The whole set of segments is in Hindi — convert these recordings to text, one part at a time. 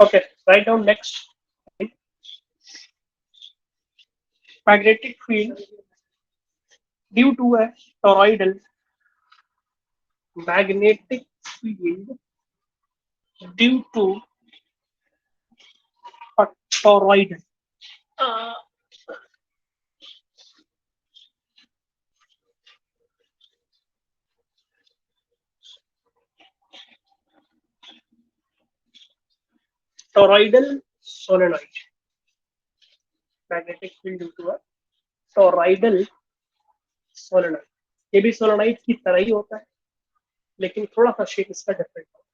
Okay, write down next. Magnetic field due to a toroidal magnetic field due to a toroidal toroidal solenoid. Magnetic field due to a toroidal solenoid. ये भी सोलोनाइड की तरह ही होता है, लेकिन थोड़ा सा शेप इसका डिफरेंट होता है.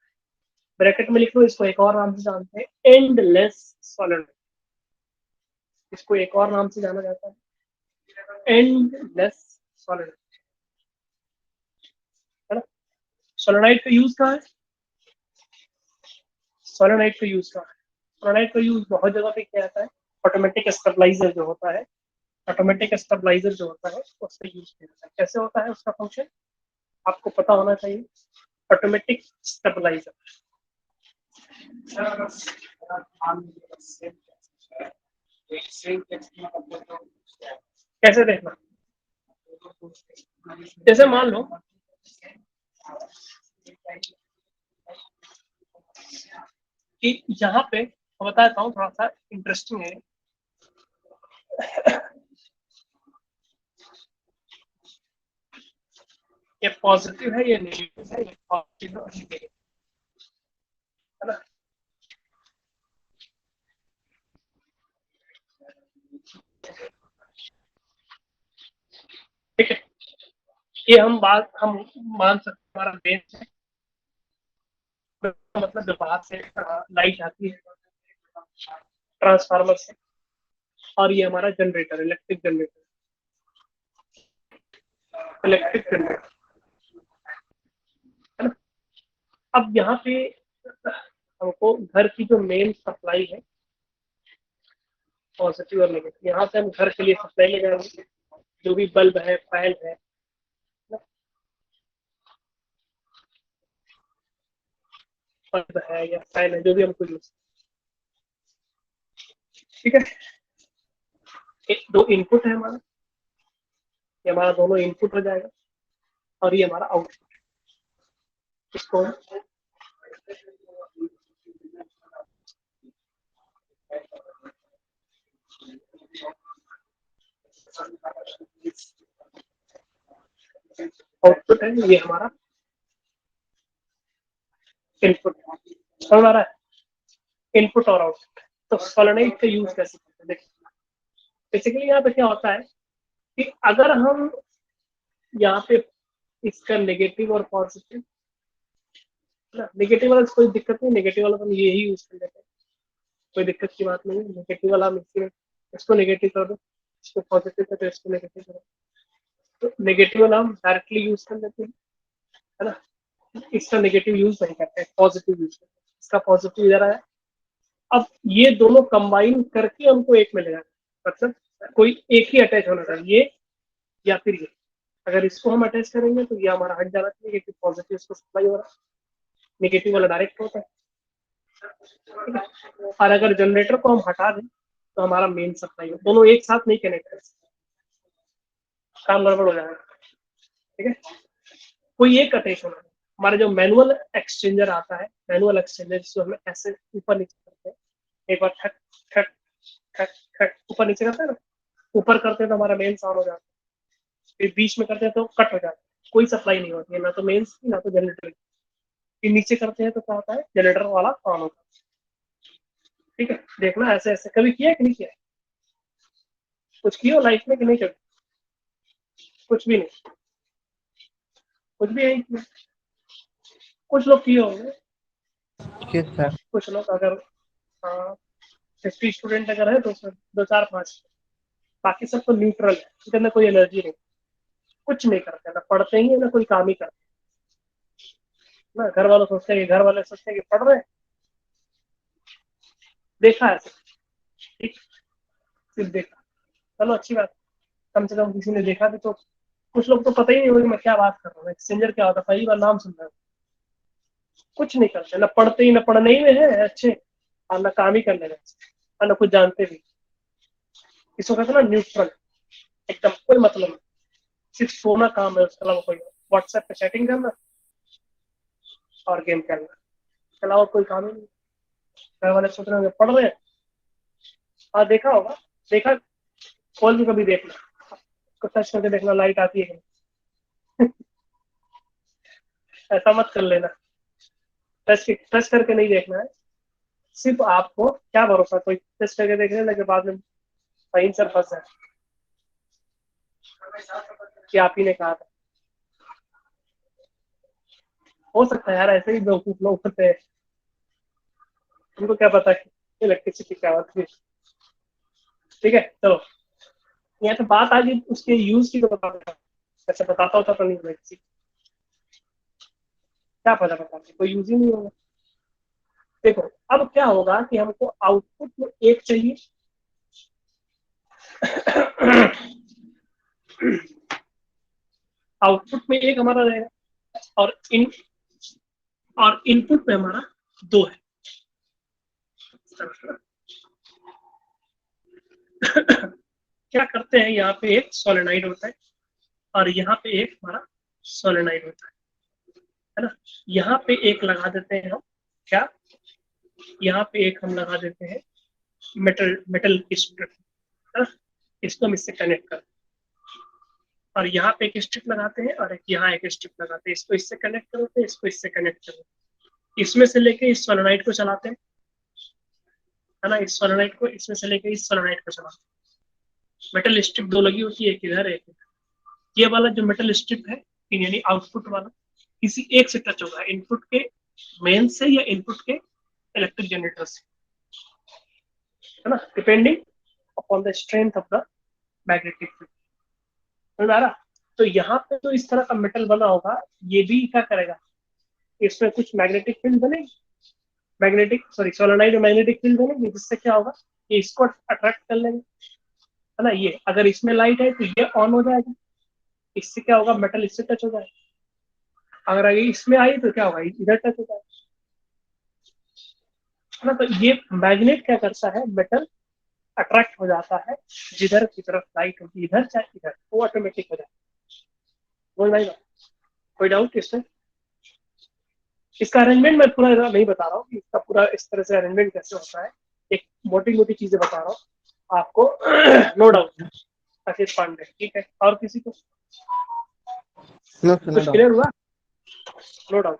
ब्रैकेट में लिख लो, इसको एक और नाम से जानते हैं, एंडलेस सोलेनॉइड. इसको एक और नाम से जाना जाता है, एंडलेस सोलेनॉइड, है ना. सोलेनॉइड का यूज कहाँ है? सोलेनॉइड का यूज कहाँ है? सोलेनॉइड का यूज बहुत जगह पे किया जाता है. ऑटोमेटिक स्टेबलाइजर जो होता है, ऑटोमेटिक स्टेबलाइजर जो होता है उसका यूज किया जाता है. कैसे होता है उसका फंक्शन आपको पता होना चाहिए. ऑटोमेटिक स्टेबलाइजर कैसे देखना, जैसे मान लो कि यहाँ पे मैं बताता हूँ, थोड़ा सा इंटरेस्टिंग है. ये पॉजिटिव है, ये नेगेटिव है, ये पॉजिटिव है ना. ठीक है, ये हम मान सकते हमारा बेस है, मतलब बाहर से लाइट आती है ट्रांसफार्मर से, और ये हमारा जनरेटर, इलेक्ट्रिक जनरेटर, है ना. अब यहाँ पे हमको घर की जो मेन सप्लाई है, पॉजिटिव और नेगेटिव, यहाँ से हम घर के लिए सप्लाई ले जाएंगे. जो भी बल्ब है, फैन है, बल्ब है या फैन है, जो भी हमको यूज. ठीक है, दो इनपुट है हमारा, ये हमारा दोनों इनपुट हो जाएगा, और ये हमारा आउटपुट. इसको आउटपुट है, ये हमारा इनपुट. समझ आ रहा है, इनपुट और आउटपुट. तो सोलेनॉइड का यूज कैसे करते हैं, देखिए. बेसिकली यहाँ पे क्या होता है कि अगर हम यहाँ पे इसका नेगेटिव और पॉजिटिव, नेगेटिव वाला कोई दिक्कत नहीं, नेगेटिव वाला हम यही यूज कर लेते हैं, कोई दिक्कत की बात नहीं है. नेगेटिव वाला हम इसको नेगेटिव कर दो, इसको पॉजिटिव कर दो, इसको नेगेटिव करो. तो नेगेटिव वाला हम डायरेक्टली यूज कर लेते हैं, है ना. इसका नेगेटिव यूज नहीं करते, पॉजिटिव यूज करते हैं. इसका पॉजिटिव इधर आया. अब ये दोनों कंबाइन करके हमको एक मिलेगा, मतलब कोई एक ही अटैच होना चाहिए, ये या फिर ये. अगर इसको हम अटैच करेंगे तो ये हमारा हट जाना चाहिए, क्योंकि पॉजिटिव इसको सप्लाई हो रहा है, नेगेटिव वाला डायरेक्ट होता है. और अगर जनरेटर को हम हटा दें तो हमारा मेन सप्लाई हो, दोनों एक साथ नहीं कनेक्ट कर सकते, काम गड़बड़ हो जाएगा. ठीक है, कोई एक अटैच होना है. हमारा जो मैनुअल एक्सचेंजर आता है, मैनुअल एक्सचेंजर जिसको हमें ऐसे ऊपर नीचे करते हैं, एक बार ठक ठक ठक ठक ऊपर नीचे करते हैं ना, ऊपर करते हैं तो हमारा मेन ऑन हो जाता है, फिर बीच में करते हैं तो कट हो जाता है, कोई सप्लाई नहीं होती है, ना तो मेंस की ना तो जनरेटर की. फिर नीचे करते हैं तो क्या होता है, जनरेटर वाला ऑन होता है. ठीक है, देखना ऐसे ऐसे कभी किया कि नहीं किया, कुछ किया लाइफ में कि नहीं कभी, कुछ भी नहीं, कुछ भी नहीं किया. कुछ लोग किए होंगे, कुछ लोग अगर 50 स्टूडेंट अगर है तो उसमें 2 4 5, बाकी सब तो न्यूट्रल है, इसके अंदर कोई एनर्जी नहीं, कुछ नहीं करते, ना पढ़ते ही है ना कोई काम ही करते. ना घर वाले सोचते हैं, घर वाले सोचते हैं कि पढ़ रहे हैं, देखा है. ठीक, सिर्फ देखा, चलो अच्छी बात, कम से कम किसी ने देखा भी. तो कुछ लोग तो पता ही नहीं होगा मैं क्या बात कर रहा हूँ, एक्सचेंजर क्या होता है, पहली बार नाम सुन रहा हूँ. कुछ नहीं करते, ना पढ़ते ही, ना पढ़ने ही में है अच्छे, और ना काम ही करने देते और ना कुछ जानते भी। इसको कहते हैं ना न्यूट्रल, एकदम कोई मतलब नहीं, सिर्फ सोना काम है, उसके अलावा कोई व्हाट्सएप पे चैटिंग करना और गेम खेलना, इसके अलावा कोई काम ही नहीं। घर वाले सोच रहे होंगे पढ़ रहे हैं, हाँ देखा होगा, देखा, कॉल भी कभी देखना, उसको टच करके देखना लाइट आती है कि नहीं। ऐसा मत कर लेना, टच करके नहीं देखना है। सिर्फ आपको क्या भरोसा, कोई टच करके देख लेना के बाद में सही सर फंस जाए कि आप ही ने कहा था। हो सकता है यार, ऐसे ही बेवकूफ लोग होते हैं, उनको क्या पता है इलेक्ट्रिसिटी क्या होती है। ठीक है चलो, यहाँ तो बात आ गई उसके यूज की, तो बताता वैसे बताता होता तो नहीं होगा किसी, क्या पता बताते, कोई यूज ही नहीं होगा। देखो अब क्या होगा कि हमको आउटपुट में एक चाहिए, आउटपुट में एक हमारा रहेगा, और इनपुट में हमारा दो है। क्या करते हैं, यहाँ पे एक सोलेनाइड होता है और यहाँ पे एक हमारा सोलेनाइड होता है ना। यहाँ पे एक लगा देते हैं हम, क्या, यहाँ पे एक हम लगा देते हैं मेटल मेटल की स्ट्रिप, है ना, इसको हम इससे कनेक्ट करते हैं। और यहाँ पे एक स्ट्रिप लगाते हैं और एक यहाँ एक स्ट्रिप लगाते हैं, इसको इससे कनेक्ट करते हैं, इसको इससे कनेक्ट करते हैं, इसमें से लेके इस सोलेनाइड को चलाते हैं, है ना, इस सोलेनाइड को इसमें से लेके इस सोलेनाइड को चलाते हैं। मेटल स्ट्रिप दो लगी होती है, एक इधर एक इधर। ये वाला जो मेटल स्ट्रिप है, यानी आउटपुट वाला, किसी एक से टच होगा, इनपुट के मेन से या इनपुट के इलेक्ट्रिक जनरेटर से, है ना, depending upon the strength of the magnetic field. समझ आ रहा? तो यहाँ पे तो इस तरह का मेटल बना होगा, ये भी क्या करेगा, इसमें कुछ मैग्नेटिक फील्ड बनेगी, मैग्नेटिक सॉरी सोलेनाइड में मैग्नेटिक फील्ड बनेगी, जिससे क्या होगा, ये इसको अट्रैक्ट कर लेंगे, है ना। ये अगर इसमें लाइट है तो ये ऑन हो जाएगा, इससे क्या होगा, मेटल इससे टच हो जाएगा। अगर आगे इसमें आई तो क्या होगा, इधर टच हो जाएगा, है ना। तो ये मैग्नेट क्या करता है, मेटल अट्रैक्ट हो जाता है, जिधर की तरफ लाइट होगी, इधर चाहे इधर, वो ऑटोमेटिक हो जाता है। बोल भाई, कोई डाउट इसमें? इसका अरेंजमेंट मैं पूरा नहीं बता रहा हूँ कि इसका पूरा इस तरह से अरेंजमेंट कैसे होता है, एक मोटी मोटी चीजें बता रहा हूँ आपको। नो डाउट आशीष पांडे, ठीक है। और किसी को कुछ क्लियर हुआ? नो डाउट,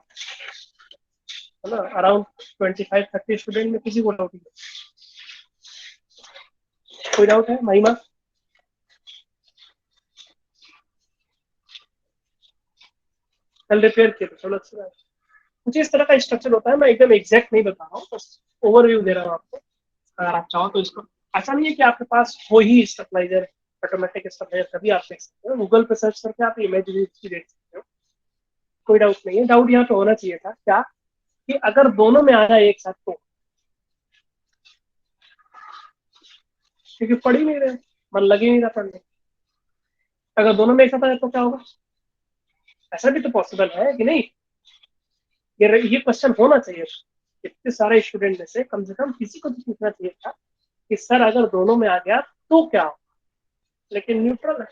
है ना। अराउंड 25-30 स्टूडेंट में किसी को डाउट नहीं है? कोई डाउट है महिमा? कल रिपेयर किया तो चलो अच्छी बात है। कुछ इस तरह का स्ट्रक्चर होता है, मैं एकदम एग्जैक्ट नहीं बता रहा हूँ, बस ओवरव्यू दे रहा हूँ आपको। अगर आप चाहो तो इसको, ऐसा नहीं है कि आपके पास हो ही स्टेबलाइजर, ऑटोमेटिक स्टेबलाइजर, तभी आप देख सकते हो, गूगल पे सर्च करके आप इमेज भी देख सकते हो, कोई डाउट नहीं है। डाउट यहाँ पे होना चाहिए था क्या, कि अगर दोनों में आ जाए एक साथ तो, क्योंकि पढ़ ही नहीं रहे, मन लग ही नहीं रहा पढ़ने। अगर दोनों में एक साथ आ जाए तो क्या होगा, ऐसा भी तो पॉसिबल है कि नहीं। ये क्वेश्चन होना चाहिए, इतने सारे स्टूडेंट में से कम किसी को तो पूछना चाहिए था कि सर अगर दोनों में आ गया तो क्या हो। लेकिन न्यूट्रल है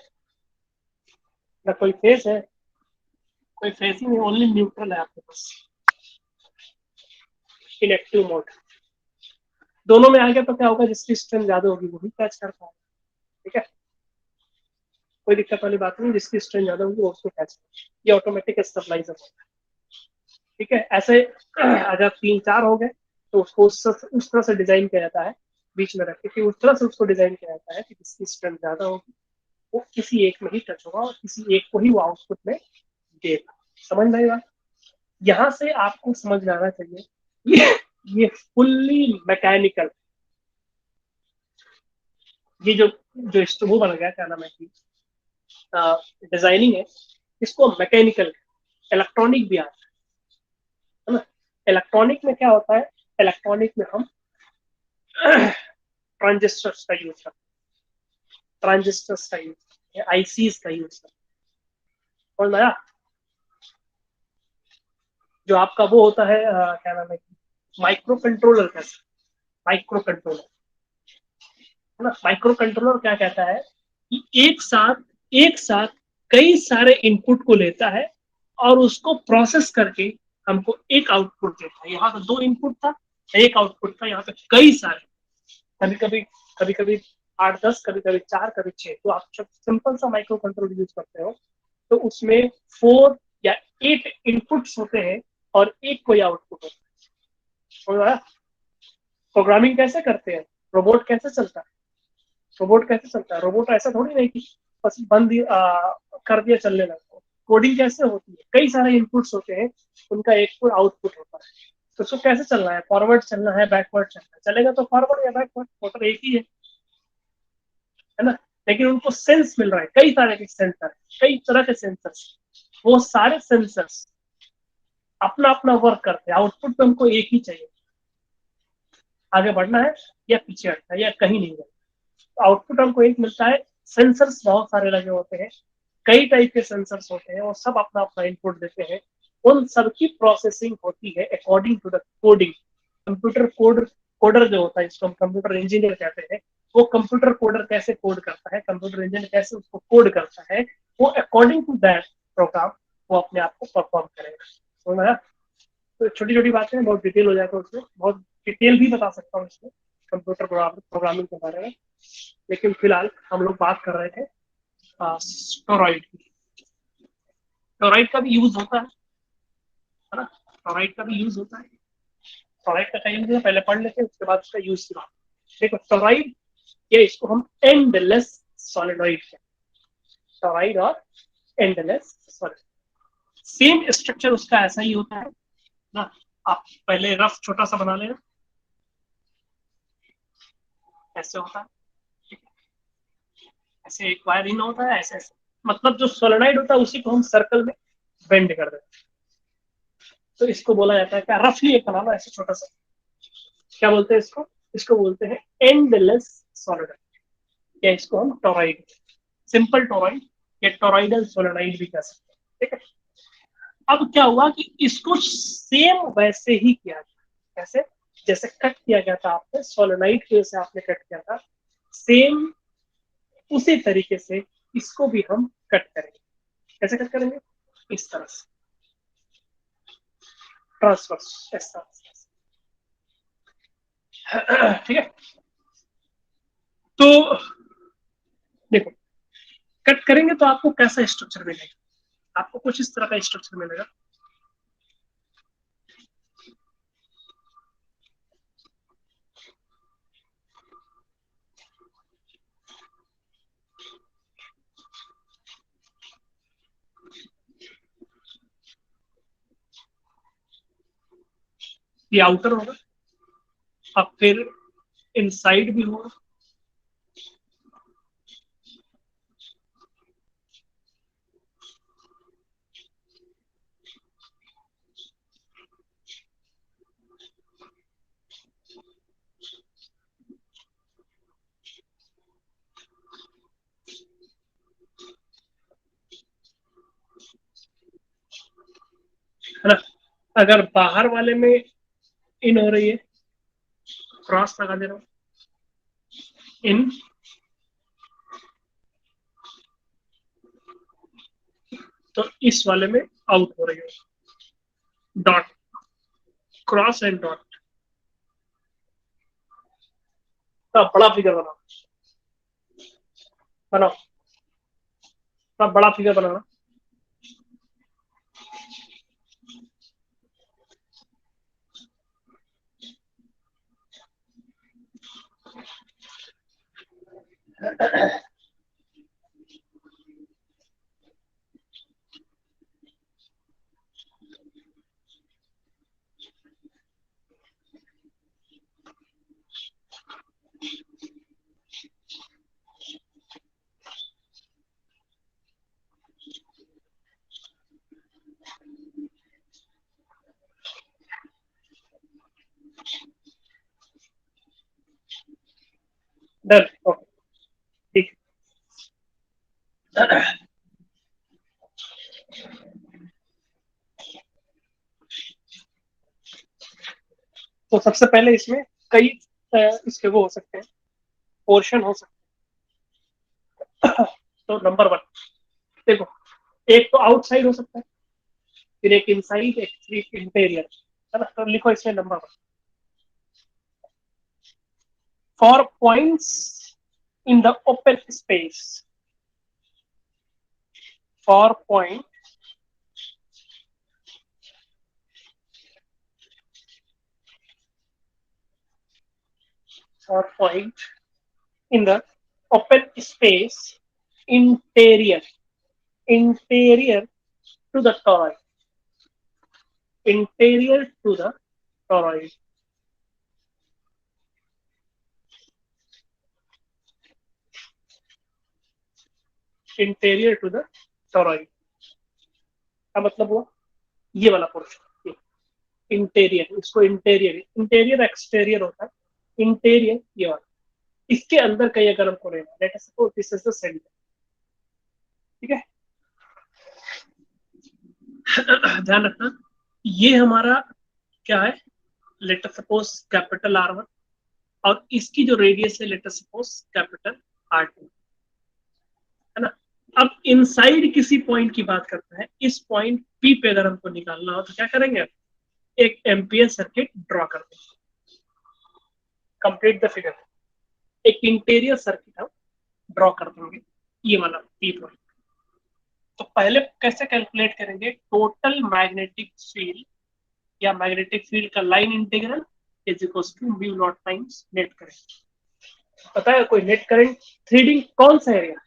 ना, कोई फेस है, कोई फेस ही नहीं, ओनली न्यूट्रल है आपके पास, इनएक्टिव मोड। दोनों में आ गया तो क्या होगा, जिसकी स्ट्रेंथ ज्यादा होगी वो भी कैच कर पाएगा। ठीक है, कोई दिक्कत वाली बात नहीं, जिसकी स्ट्रेंथ ज्यादा होगी वो उसको कैच करेगा, ये ऑटोमेटिक स्टेबलाइजर होता है। ठीक है, ऐसे अगर 3-4 हो गए तो उसको उस तरह से डिजाइन किया जाता है, बीच में रख के, कि उस तरह से उसको डिजाइन किया जाता है कि जिसकी स्ट्रेंथ ज्यादा होगी वो किसी एक में ही टच होगा और किसी एक को ही वो आउटपुट में देगा। समझ में आई बात? यहाँ से आपको समझ में आना चाहिए ये ये फुल्ली मैकेनिकल, ये जो वो बन गया, क्या नाम है कि डिजाइनिंग है, इसको मैकेनिकल, इलेक्ट्रॉनिक भी आता है ना। इलेक्ट्रॉनिक में क्या होता है, इलेक्ट्रॉनिक में हम ट्रांजिस्टर्स का यूज करते हैं, ट्रांजिस्टर्स का यूज, आईसीज का यूज करते हैं। और नया जो आपका वो होता है क्या नाम है, माइक्रो कंट्रोलर का, माइक्रो कंट्रोलर, है ना। माइक्रो कंट्रोलर क्या कहता है कि एक साथ कई सारे इनपुट को लेता है और उसको प्रोसेस करके हमको एक आउटपुट देता है। यहाँ तो दो इनपुट था, एक आउटपुट था, यहाँ पे कई सारे, कभी कभी 8-10, कभी कभी 4, कभी 6। तो आप जब सिंपल सा माइक्रो कंट्रोलर यूज करते हो तो उसमें 4 या 8 इनपुट्स होते हैं और एक कोई आउटपुट होता है। समझ आया? प्रोग्रामिंग कैसे करते हैं, रोबोट कैसे चलता है, रोबोट कैसे चलता है, रोबोट ऐसा थोड़ी नहीं कि बस कर दिया चलने लगता। कोडिंग कैसे होती है, कई सारे इनपुट्स होते हैं, उनका एक कोई आउटपुट होता है। तो उसको कैसे चलना है, फॉरवर्ड चलना है, बैकवर्ड चलना है, चलेगा तो फॉरवर्ड या बैकवर्ड, मोटर एक ही है ना। लेकिन उनको सेंस मिल रहा है, कई सारे के सेंसर, कई तरह के सेंसर्स, वो सारे सेंसर्स अपना अपना वर्क करते हैं, आउटपुट में हमको एक ही चाहिए, आगे बढ़ना है या पीछे हटना है या कहीं नहीं जाना। आउटपुट हमको एक मिलता है। सेंसर्स बहुत सारे लगे होते हैं, कई टाइप के सेंसर्स होते हैं और सब अपना अपना इनपुट देते हैं। उन सब की प्रोसेसिंग होती है according to the coding. Computer coder जो होता है, जिसको हम कंप्यूटर इंजीनियर कहते हैं, वो कंप्यूटर कोडर कैसे कोड करता है, कंप्यूटर इंजीनियर कैसे उसको कोड करता है, वो अकॉर्डिंग टू दैट प्रोग्राम वो अपने आप को परफॉर्म करेगा। समझ आया? तो छोटी छोटी बातें बहुत डिटेल हो जाएगा उसमें, बहुत डिटेल भी बता सकता हूँ इसमें कंप्यूटर प्रोग्रामिंग के बारे में। लेकिन फिलहाल हम लोग बात कर रहे थे स्टोरॉइड की। स्टोरॉइड का भी यूज होता है ना, स्टोरॉइड का भी यूज होता है। स्टोरॉइड का क्या यूज है पहले पढ़ लेते हैं, उसके बाद उसका यूज की बात। देखो स्टोरॉइड, ये इसको हम एंडलेस सॉलिडॉइड कहते हैं। स्टोरॉइड और एंडलेस सॉलिड, सेम स्ट्रक्चर उसका ऐसा ही होता है ना। आप पहले रफ छोटा सा बना लेना, ऐसे होता है, ऐसे एक वायर इन होता है, ऐसे ऐसे, मतलब जो सोलेनाइड होता है उसी को हम सर्कल में बेंड कर देते हैं। तो इसको बोला जाता है क्या, रफली एक बनाना ऐसे छोटा सा, क्या बोलते हैं इसको, इसको बोलते हैं एंडलेस सोलेनाइड, या इसको हम टोरॉइड, सिंपल टोरॉइड या टोरॉइडल सोलेनाइड भी कह सकते हैं। ठीक है। अब क्या हुआ कि इसको सेम वैसे ही किया गया, कैसे, जैसे कट किया गया था आपने सोलेनाइड के, जैसे आपने कट किया था, सेम उसी तरीके से इसको भी हम कट करेंगे। कैसे कट करेंगे, इस तरह से, ट्रांसवर्स, इस तरह से। ठीक है। तो देखो, कट करेंगे तो आपको कैसा स्ट्रक्चर मिलेगा, आपको कुछ इस तरह का स्ट्रक्चर मिलेगा। ये आउटर होगा, अब फिर इनसाइड भी होगा, है ना। अगर बाहर वाले में इन हो रही है, क्रॉस लगा दे रहा हूँ, इन, तो इस वाले में आउट हो रही है, डॉट, क्रॉस एंड डॉट। तो बड़ा फिगर बनाओ, बनाओ, तो बड़ा फिगर बनाना। डन, ओके, ठीक है। तो सबसे पहले इसमें कई इसके वो हो सकते हैं, पोर्शन हो सकते हैं। तो नंबर 1 देखो, एक तो आउटसाइड हो सकता है, फिर एक इनसाइड, एक इंटीरियर, है ना। तो लिखो इसमें number 1, for points in the open space, for point in the open space interior to the toroid, interior to the toroid, interior to the toroid का मतलब हुआ ये वाला पोर्शन, इंटीरियर, इसको इंटीरियर, इंटीरियर एक्सटीरियर होता है, इंटीरियर ये वाला, इसके अंदर कहीं अगर हमको रहना, let us suppose this is the centre, ठीक है। ध्यान रखना, ये हमारा क्या है, let us suppose capital R1, और इसकी जो रेडियस है let us suppose capital R2, है ना। अब इनसाइड किसी पॉइंट की बात करते हैं, इस पॉइंट P पे अगर हमको निकालना हो तो क्या करेंगे, एक एम्पियर सर्किट ड्रॉ करते हैं, कंप्लीट द फिगर, एक इंटीरियर सर्किट हम ड्रॉ कर देंगे, ये वाला P पॉइंट। तो पहले कैसे कैलकुलेट करेंगे, टोटल मैग्नेटिक फील्ड या मैग्नेटिक फील्ड का line integral is equal to mu naught times net current. पता है कोई नेट करंट थ्रीडिंग कौन सा एरिया,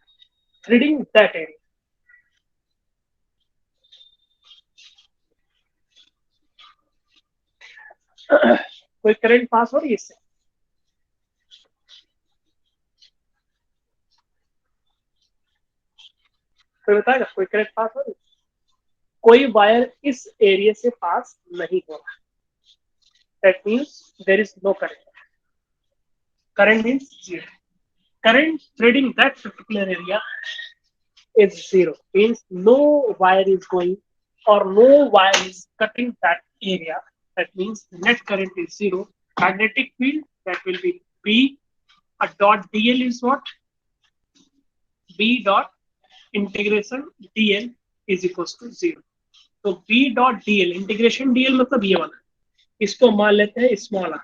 थ्रीडिंग दैट एरिया, कोई करंट पास हो रही है इससे, कोई बताएगा, कोई करंट पास हो रही है, कोई वायर इस एरिया से पास नहीं हो रहा, that means there is no current, current means zero, current threading that particular area is zero, means no wire is going or no wire is cutting that area, that means net current is zero, magnetic field that will be B, a dot dl is what, B dot integration dl is equals to zero। तो B dot dl integration dl मतलब ये वाला, इसको मान लेते हैं स्मॉल आर,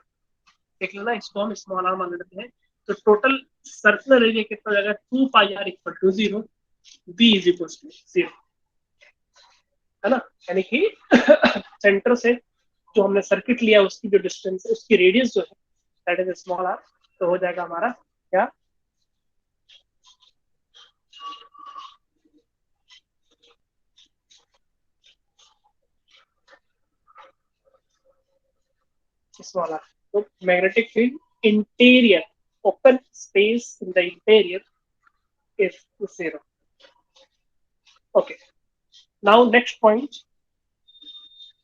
देख लेना, इसको हम स्मॉल आर मान लेते हैं। तो टोटल सर्कुलर एरिया कितना हो जाएगा, 2 πr equal to 0, B is equal to 0, है ना। यानी कि सेंटर से जो हमने सर्किट लिया उसकी जो डिस्टेंस है, उसकी रेडियस जो है दैट इज स्मॉल आर, तो हो जाएगा हमारा क्या, स्मॉल आर। तो magnetic field interior, open space in the interior is 0। Okay, now next point,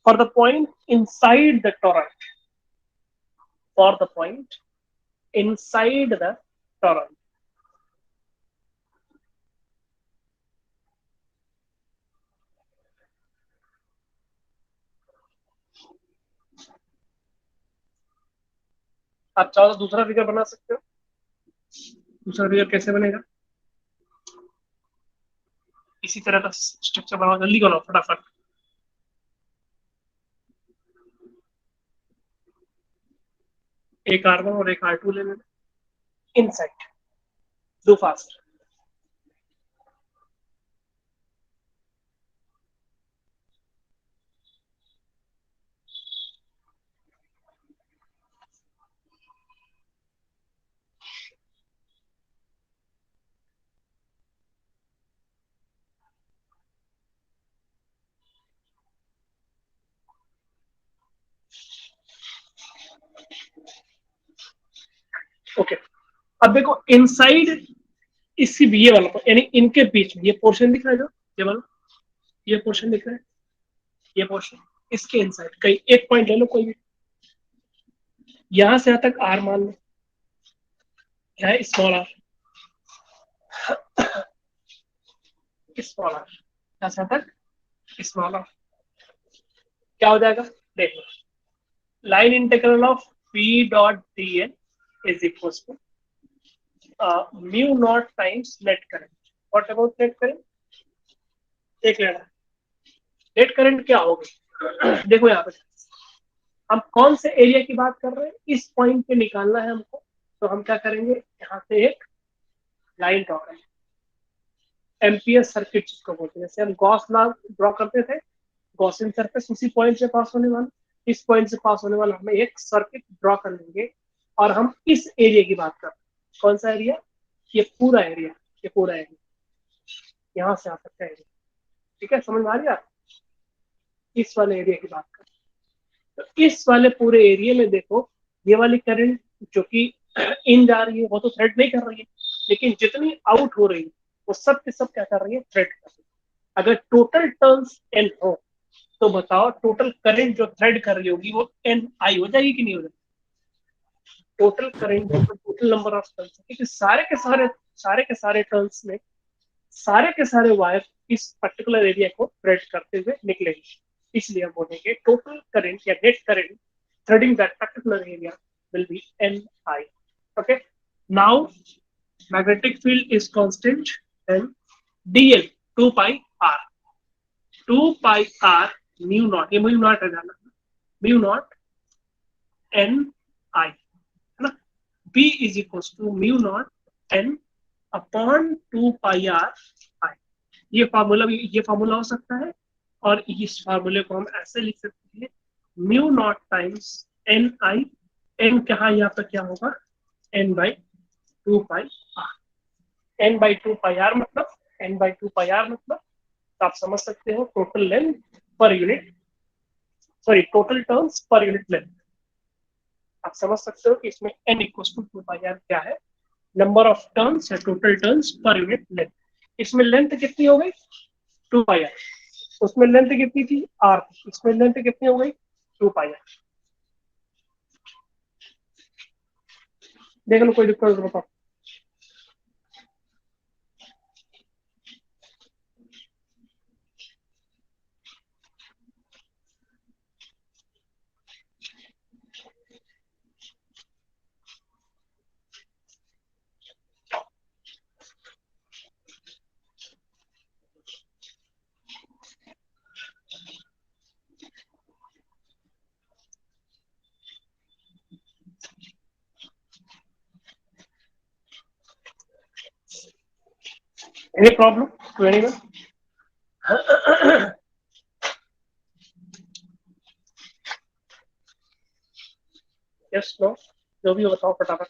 for the point inside the toroid, for the point inside the toroid, आप चाहो तो दूसरा फिगर बना सकते हो, दूसरा फिगर कैसे बनेगा, इसी तरह का स्ट्रक्चर बनाओ, जल्दी बनाओ फटाफट, एक R1 और एक R2 ले लेना, इनसाइड, डू फास्ट। ओके, अब देखो इनसाइड इसी ये वाला यानी इनके बीच में ये पोर्शन दिख रहा है, जो ये वाला, ये पोर्शन दिख रहा है, ये पोर्शन, इसके इनसाइड कहीं एक पॉइंट ले लो कोई भी, यहां से यहां तक आर मान लो, यहाँ स्मॉल आर, स्मॉल आर, यहाँ से यहां तक स्मॉल आर, क्या हो जाएगा, देखो, line integral of P dot d L is equals to mu naught times net current. What about net current? देख लेना नेट करंट क्या होगा। देखो यहाँ पे हम कौन से एरिया की बात कर रहे हैं, इस पॉइंट पे निकालना है हमको। तो हम क्या करेंगे, यहाँ से एक लाइन ड्रॉ करेंगे। एम्पियर सर्किट जिसको बोलते हैं, जैसे हम गॉस लॉ ड्रॉ करते थे, गॉसियन सरफेस उसी पॉइंट से पास होने वाला, इस पॉइंट से पास होने वाला हमें एक सर्किट ड्रॉ कर लेंगे। और हम इस एरिया की बात कर रहे हैं। कौन सा एरिया? ये पूरा एरिया, ये पूरा एरिया यहाँ से आ सकता है एरिया। ठीक है, समझ में आ रही है? इस वाले एरिया की बात कर, तो इस वाले पूरे एरिया में देखो, ये वाली करंट जो कि इन जा रही है वो तो थ्रेड नहीं कर रही है, लेकिन जितनी आउट हो रही है वो सब के सब क्या कर रही है, थ्रेड कर रही है। अगर टोटल टर्न्स एन हो तो बताओ टोटल करंट जो थ्रेड कर रही होगी वो एन आई हो जाएगी कि नहीं हो जाएगी? Total current total number of turns, क्योंकि सारे टर्न्स में सारे के सारे वायर इस पर्टिकुलर एरिया को थ्रेड करते हुए निकलेंगे। इसलिए हम बोलेंगे टोटल करंट या net current threading that particular area will be Ni. Okay. Now magnetic field is constant and dl 2 pi r 2 pi r mu naught, ये mu naught है जाना, mu naught n I है ना। B is equals to mu naught n upon 2 pi r I। ये फार्मूला हो सकता है, और इस फार्मूले को हम ऐसे लिख सकते हैं, mu naught times n I. N कहा यहाँ पर क्या होगा, n by two pi r. N by two pi r मतलब, n by two pi r मतलब, तो आप समझ सकते हो total length per unit, sorry total turns per unit length. आप समझ सकते हो कि इसमें n equal to two pi r क्या है, नंबर ऑफ टर्न्स या total turns per unit length. इसमें लेंथ कितनी हो गई, टू पाई आर। उसमें लेंथ कितनी थी, आर। इसमें लेंथ कितनी हो गई, टू पाई आर। देख लो, कोई दिक्कत तो बताओ। Any problem to anyone? Yes no, जो भी हो बताओ फटाफट।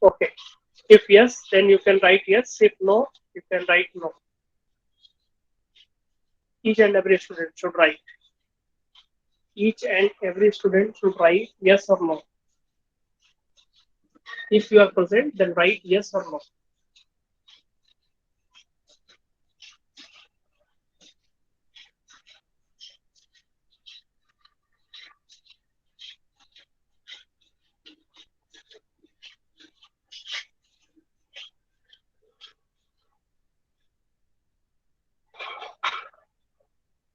Okay. If yes, then you can write yes. If no, you can write no. Each and every student should write. Each and every student should write yes or no. If you are present, then write yes or no.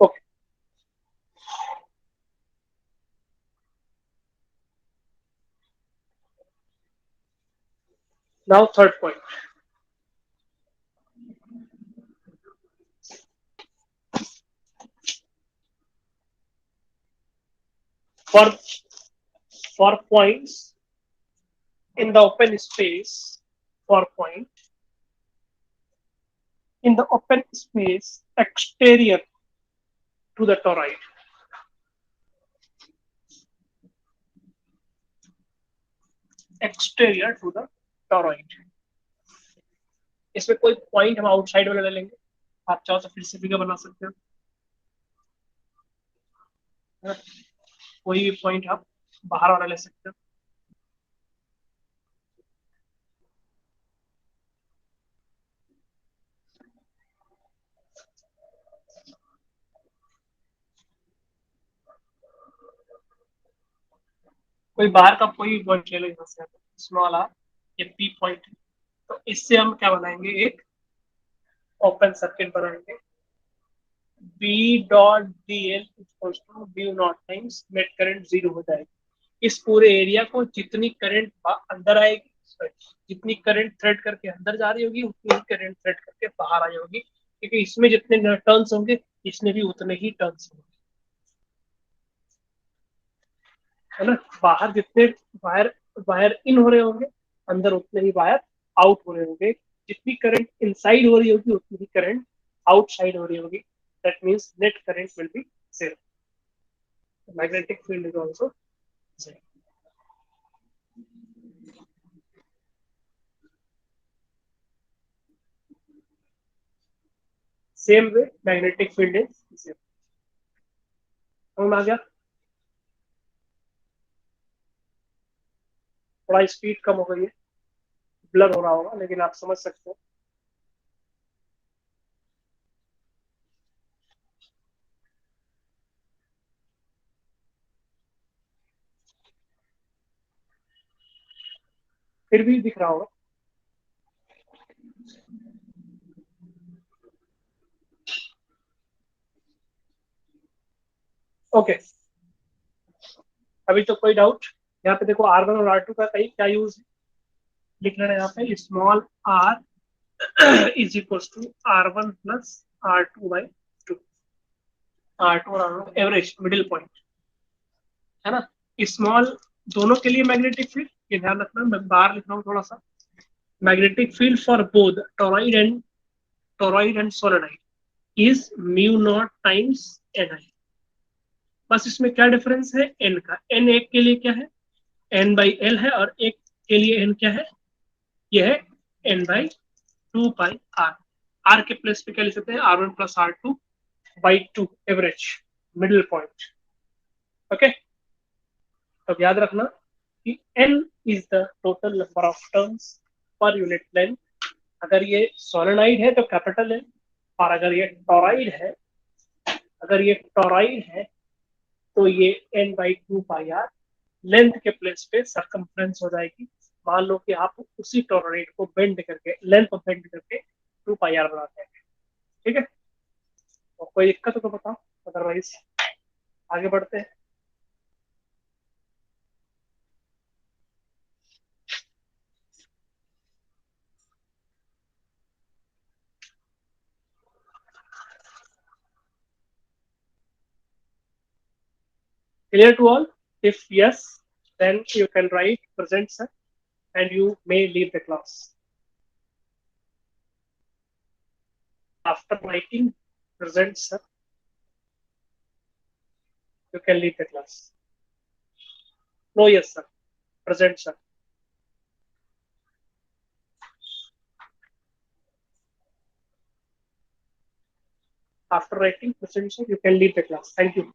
Okay. Now third point. For points in the open space, for point in the open space exterior to the toroid. Exterior to the toroid. इसमें कोई पॉइंट हम आउटसाइड वाला ले लेंगे, आप चाहो तो फिर से फिगर बना सकते हो, कोई भी पॉइंट आप बाहर वाला ले सकते हो। कोई बाहर का कोई पॉइंट ले लो यहाँ से, स्मॉल आर, ये पी पॉइंट है। तो इससे हम क्या बनाएंगे, एक ओपन सर्किट बनाएंगे। B dot d l equals to B naught times net current zero हो जाएगी। इस पूरे एरिया को जितनी करंट अंदर आएगी, जितनी करंट थ्रेड करके अंदर जा रही होगी, उतनी ही करंट थ्रेड करके बाहर आई होगी, क्योंकि इसमें जितने टर्न्स होंगे इसमें भी उतने ही टर्न्स होंगे, है ना। बाहर जितने वायर वायर इन हो रहे होंगे, अंदर उतने ही वायर आउट हो रहे होंगे। जितनी करंट इनसाइड हो रही होगी उतनी ही करंट आउटसाइड हो रही होगी। That means net current will be zero, magnetic field is also zero. Same way magnetic field is zero. समझ में आ गया? थोड़ा स्पीड कम हो गई है, ब्लर हो रहा होगा, लेकिन आप समझ सकते हो। फिर भी दिख रहा होगा। ओके, अभी तो कोई डाउट? यहाँ पे देखो R1 और R2 का कहीं क्या यूज है, लिख लेना यहाँ पे, small r is equal to R1 plus R2 by two. R2 और R1 एवरेज मिडिल पॉइंट, है ना। स्मॉल दोनों के लिए मैग्नेटिक फील्ड, ये ध्यान रखना, मैं बाहर लिख रहा हूँ थोड़ा सा। Magnetic field for both toroid and solenoid is mu naught times n I. बस इसमें क्या डिफरेंस है, एन का। एन एक के लिए क्या है, एन बाई एल है, और एक के लिए एन क्या है, ये है N by two by r. R के प्लेस पे क्या लिख सकते हैं, R1 plus R2 by two, average middle point. Okay, तो याद रखना कि n is the total number of turns per unit length. अगर ये सोलेनोइड है तो कैपिटल है, और अगर ये टोराइड है तो ये n by two pi r length के प्लेस पे सरकमफ्रेंस हो जाएगी। मान लो कि आप उसी टोराइड को बेंड करके, लेंथ को बेंड करके टू पाई आर बनाते हैं। ठीक है, तो कोई दिक्कत हो तो बताओ, अदरवाइज आगे बढ़ते हैं। Clear to all? If yes, then you can write present sir and you may leave the class. After writing present sir, you can leave the class. No, yes sir. Present sir. After writing present sir, you can leave the class. Thank you.